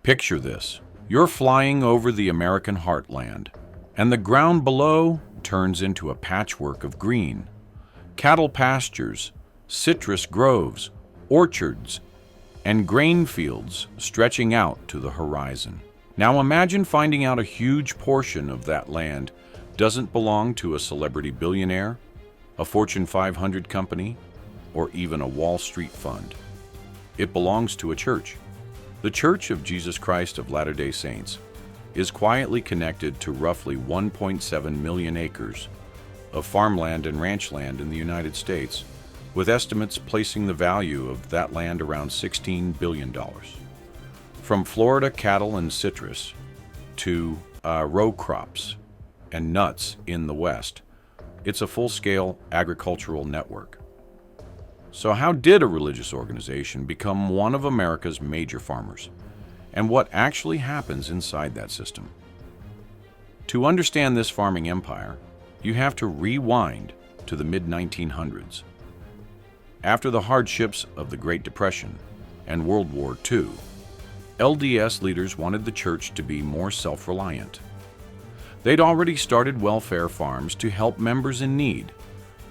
Picture this. You're flying over the American heartland, and the ground below turns into a patchwork of green. Cattle pastures, citrus groves, orchards, and grain fields stretching out to the horizon. Now imagine finding out a huge portion of that land doesn't belong to a celebrity billionaire, a Fortune 500 company, or even a Wall Street fund. It belongs to a church. The Church of Jesus Christ of Latter-day Saints is quietly connected to roughly 1.7 million acres of farmland and ranchland in the United States, with estimates placing the value of that land around $16 billion. From Florida cattle and citrus to row crops and nuts in the West, it's a full-scale agricultural network. So how did a religious organization become one of America's major farmers? And what actually happens inside that system? To understand this farming empire, you have to rewind to the mid-1900s. After the hardships of the Great Depression and World War II, LDS leaders wanted the church to be more self-reliant. They'd already started welfare farms to help members in need,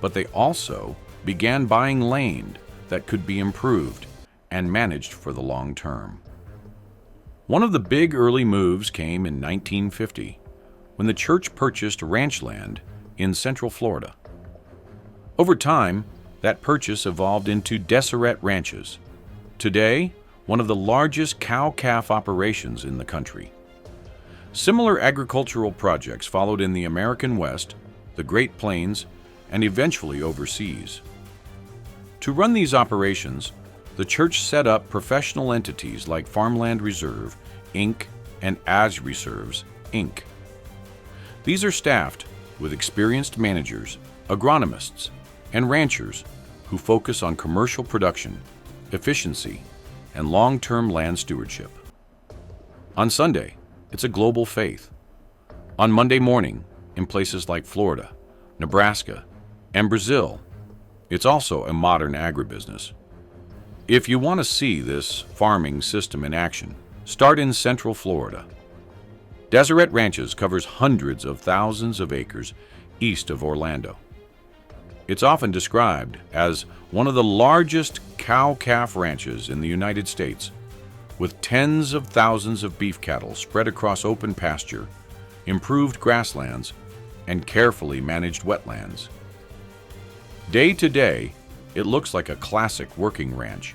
but they also began buying land that could be improved and managed for the long term. One of the big early moves came in 1950, when the church purchased ranchland in Central Florida. Over time, that purchase evolved into Deseret ranches, today one of the largest cow-calf operations in the country. Similar agricultural projects followed in the American West, the Great Plains, and eventually overseas. To run these operations, the church set up professional entities like Farmland Reserve, Inc. and Ag Reserves, Inc. These are staffed with experienced managers, agronomists, and ranchers who focus on commercial production, efficiency, and long-term land stewardship. On Sunday, it's a global faith. On Monday morning, in places like Florida, Nebraska, and Brazil, it's also a modern agribusiness. If you want to see this farming system in action, start in Central Florida. Deseret Ranches covers hundreds of thousands of acres east of Orlando. It's often described as one of the largest cow-calf ranches in the United States, with tens of thousands of beef cattle spread across open pasture, improved grasslands, and carefully managed wetlands. Day to day, it looks like a classic working ranch.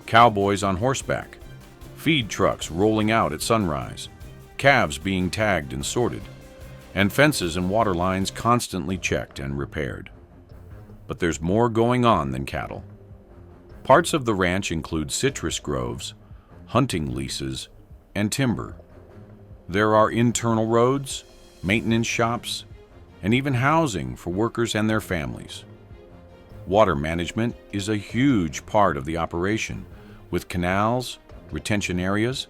Cowboys on horseback, feed trucks rolling out at sunrise, calves being tagged and sorted, and fences and water lines constantly checked and repaired. But there's more going on than cattle. Parts of the ranch include citrus groves, hunting leases, and timber. There are internal roads, maintenance shops, and even housing for workers and their families. Water management is a huge part of the operation, with canals, retention areas,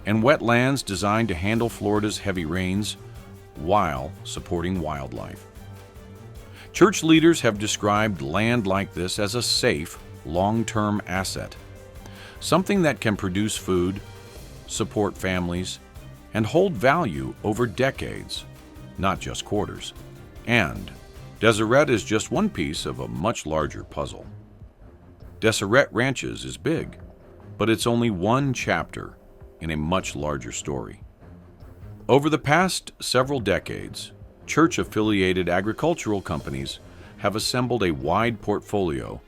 and wetlands designed to handle Florida's heavy rains while supporting wildlife. Church leaders have described land like this as a safe, long-term asset, something that can produce food, support families, and hold value over decades, not just quarters. And Deseret is just one piece of a much larger puzzle. Deseret Ranches is big, but it's only one chapter in a much larger story. Over the past several decades, church-affiliated agricultural companies have assembled a wide portfolio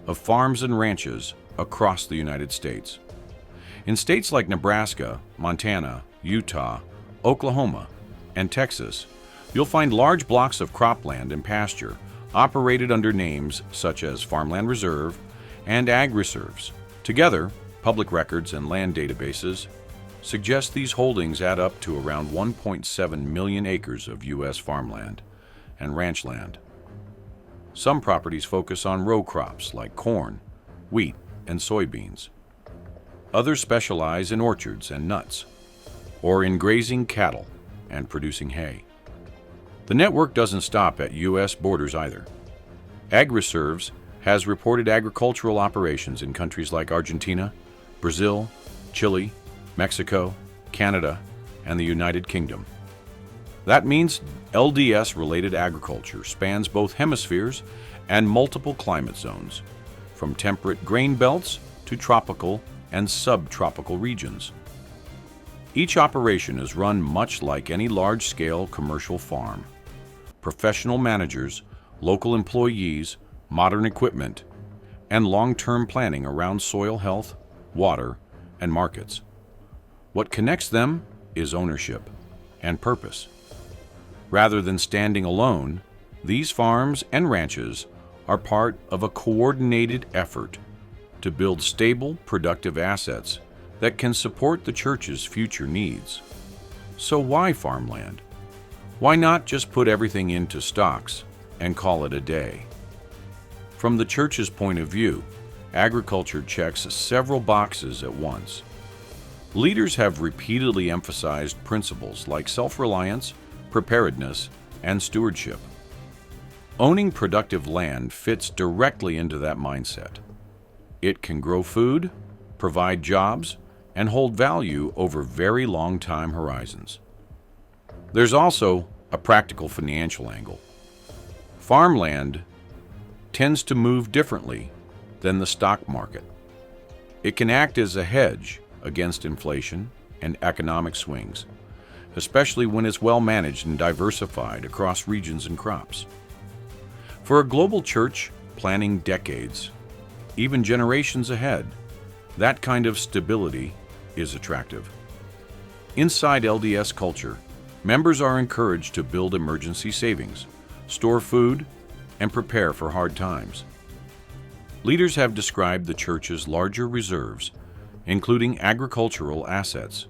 of farms and ranches across the United States. In states like Nebraska, Montana, Utah, Oklahoma, and Texas, you'll find large blocks of cropland and pasture operated under names such as Farmland Reserve and Ag Reserves. Together, public records and land databases suggest these holdings add up to around 1.7 million acres of U.S. farmland and ranch land. Some properties focus on row crops like corn, wheat, and soybeans. Others specialize in orchards and nuts, or in grazing cattle and producing hay. The network doesn't stop at U.S. borders either. Ag Reserves has reported agricultural operations in countries like Argentina, Brazil, Chile, Mexico, Canada, and the United Kingdom. That means LDS-related agriculture spans both hemispheres and multiple climate zones, from temperate grain belts to tropical and subtropical regions. Each operation is run much like any large-scale commercial farm. Professional managers, local employees, modern equipment, and long-term planning around soil health, water, and markets. What connects them is ownership and purpose. Rather than standing alone, these farms and ranches are part of a coordinated effort to build stable, productive assets that can support the church's future needs. So why farmland? Why not just put everything into stocks and call it a day? From the church's point of view, agriculture checks several boxes at once. Leaders have repeatedly emphasized principles like self-reliance, preparedness, and stewardship. Owning productive land fits directly into that mindset. It can grow food, provide jobs, and hold value over very long time horizons. There's also a practical financial angle. Farmland tends to move differently than the stock market. It can act as a hedge against inflation and economic swings, especially when it's well managed and diversified across regions and crops. For a global church planning decades, even generations ahead, that kind of stability is attractive. Inside LDS culture, members are encouraged to build emergency savings, store food, and prepare for hard times. Leaders have described the church's larger reserves, including agricultural assets,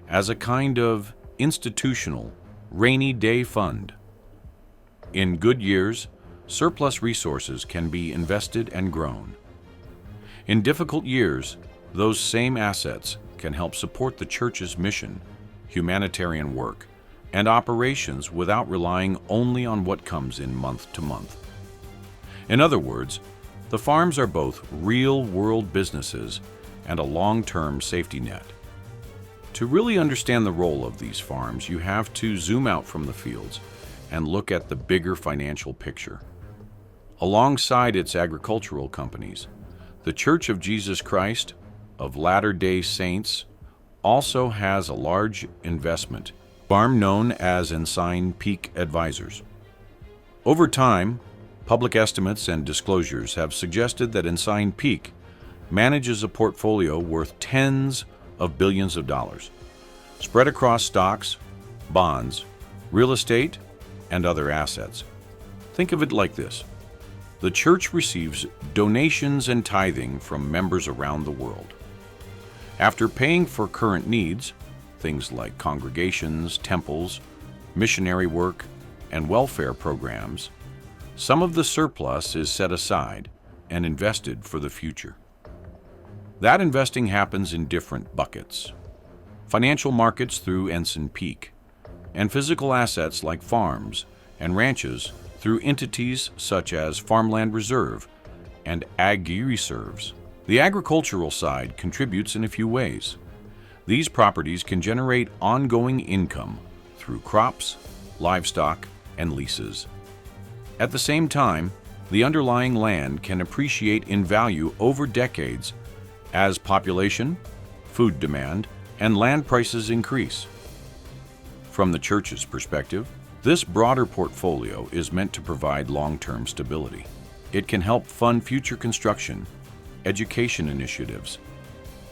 as a kind of institutional rainy day fund. In good years, surplus resources can be invested and grown. In difficult years, those same assets can help support the church's mission, humanitarian work, and operations without relying only on what comes in month to month. In other words, the farms are both real-world businesses and a long-term safety net. To really understand the role of these farms, you have to zoom out from the fields and look at the bigger financial picture. Alongside its agricultural companies, the Church of Jesus Christ of Latter-day Saints also has a large investment farm known as Ensign Peak Advisors. Over time, public estimates and disclosures have suggested that Ensign Peak manages a portfolio worth tens of billions of dollars, spread across stocks, bonds, real estate, and other assets. Think of it like this. The church receives donations and tithing from members around the world. After paying for current needs, things like congregations, temples, missionary work, and welfare programs, some of the surplus is set aside and invested for the future. That investing happens in different buckets: financial markets through Ensign Peak, and physical assets like farms and ranches through entities such as Farmland Reserve and Agri Reserves. The agricultural side contributes in a few ways. These properties can generate ongoing income through crops, livestock, and leases. At the same time, the underlying land can appreciate in value over decades as population, food demand, and land prices increase. From the church's perspective, this broader portfolio is meant to provide long-term stability. It can help fund future construction, education initiatives,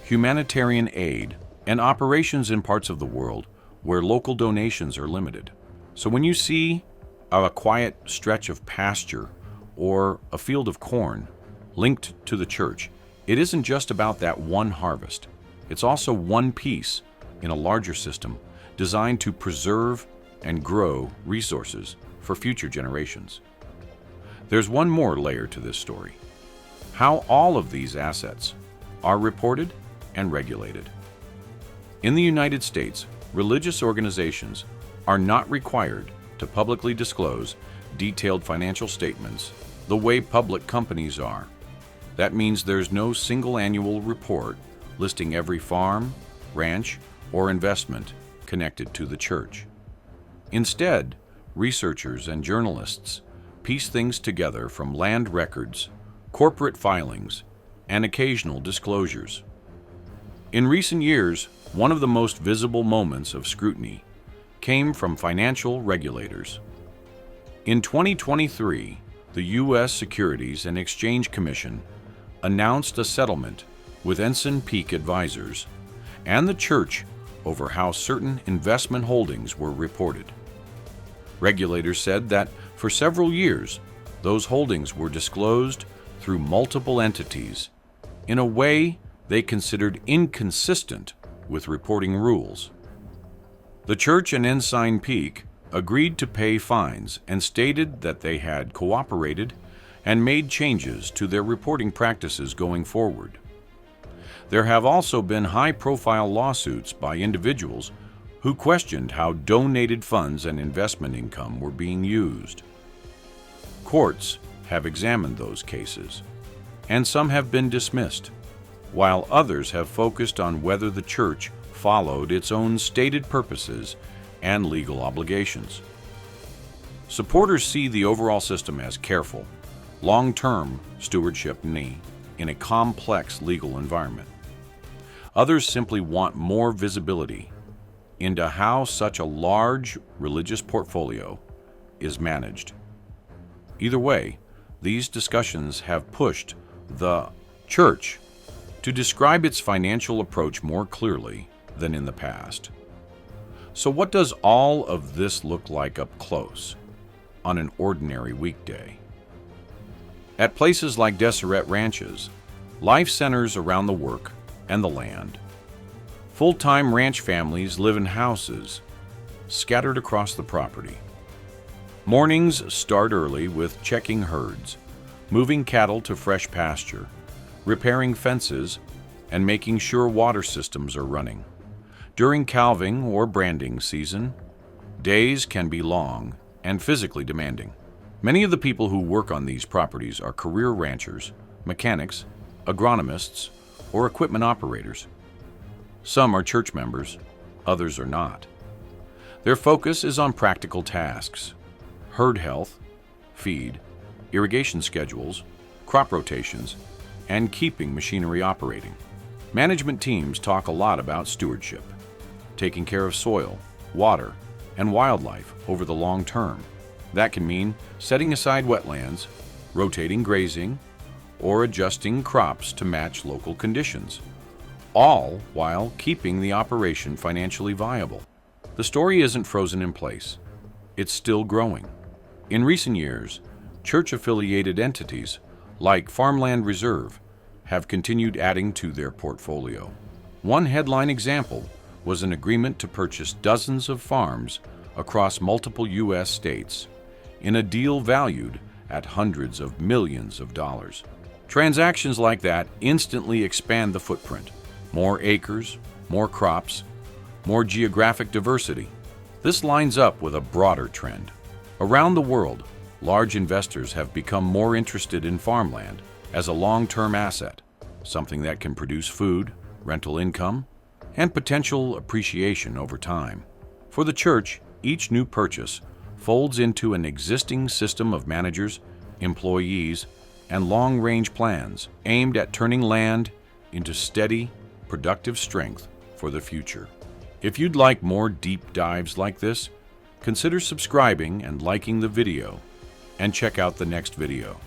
humanitarian aid, and operations in parts of the world where local donations are limited. So when you see a quiet stretch of pasture or a field of corn linked to the church, it isn't just about that one harvest. It's also one piece in a larger system designed to preserve and grow resources for future generations. There's one more layer to this story: how all of these assets are reported and regulated. In the United States, religious organizations are not required to publicly disclose detailed financial statements the way public companies are. That means there's no single annual report listing every farm, ranch, or investment connected to the church. Instead, researchers and journalists piece things together from land records, corporate filings, and occasional disclosures. In recent years, one of the most visible moments of scrutiny came from financial regulators. In 2023, the U.S. Securities and Exchange Commission announced a settlement with Ensign Peak Advisors and the church over how certain investment holdings were reported. Regulators said that for several years, those holdings were disclosed through multiple entities in a way they considered inconsistent with reporting rules. The church and Ensign Peak agreed to pay fines and stated that they had cooperated and made changes to their reporting practices going forward. There have also been high-profile lawsuits by individuals who questioned how donated funds and investment income were being used. Courts have examined those cases, and some have been dismissed, while others have focused on whether the church followed its own stated purposes and legal obligations. Supporters see the overall system as careful, long-term stewardship in a complex legal environment. Others simply want more visibility into how such a large religious portfolio is managed. Either way, these discussions have pushed the church to describe its financial approach more clearly than in the past. So what does all of this look like up close on an ordinary weekday? At places like Deseret Ranches, life centers around the work and the land. Full-time ranch families live in houses scattered across the property. Mornings start early with checking herds, moving cattle to fresh pasture, repairing fences, and making sure water systems are running. During calving or branding season, days can be long and physically demanding. Many of the people who work on these properties are career ranchers, mechanics, agronomists, or equipment operators. Some are church members, others are not. Their focus is on practical tasks: herd health, feed, irrigation schedules, crop rotations, and keeping machinery operating. Management teams talk a lot about stewardship, taking care of soil, water, and wildlife over the long term. That can mean setting aside wetlands, rotating grazing, or adjusting crops to match local conditions, all while keeping the operation financially viable. The story isn't frozen in place. It's still growing. In recent years, church-affiliated entities like Farmland Reserve have continued adding to their portfolio. One headline example was an agreement to purchase dozens of farms across multiple U.S. states in a deal valued at hundreds of millions of dollars. Transactions like that instantly expand the footprint. More acres, more crops, more geographic diversity. This lines up with a broader trend. Around the world, large investors have become more interested in farmland as a long-term asset, something that can produce food, rental income, and potential appreciation over time. For the church, each new purchase folds into an existing system of managers, employees, and long-range plans aimed at turning land into steady, productive strength for the future. If you'd like more deep dives like this, consider subscribing and liking the video, and check out the next video.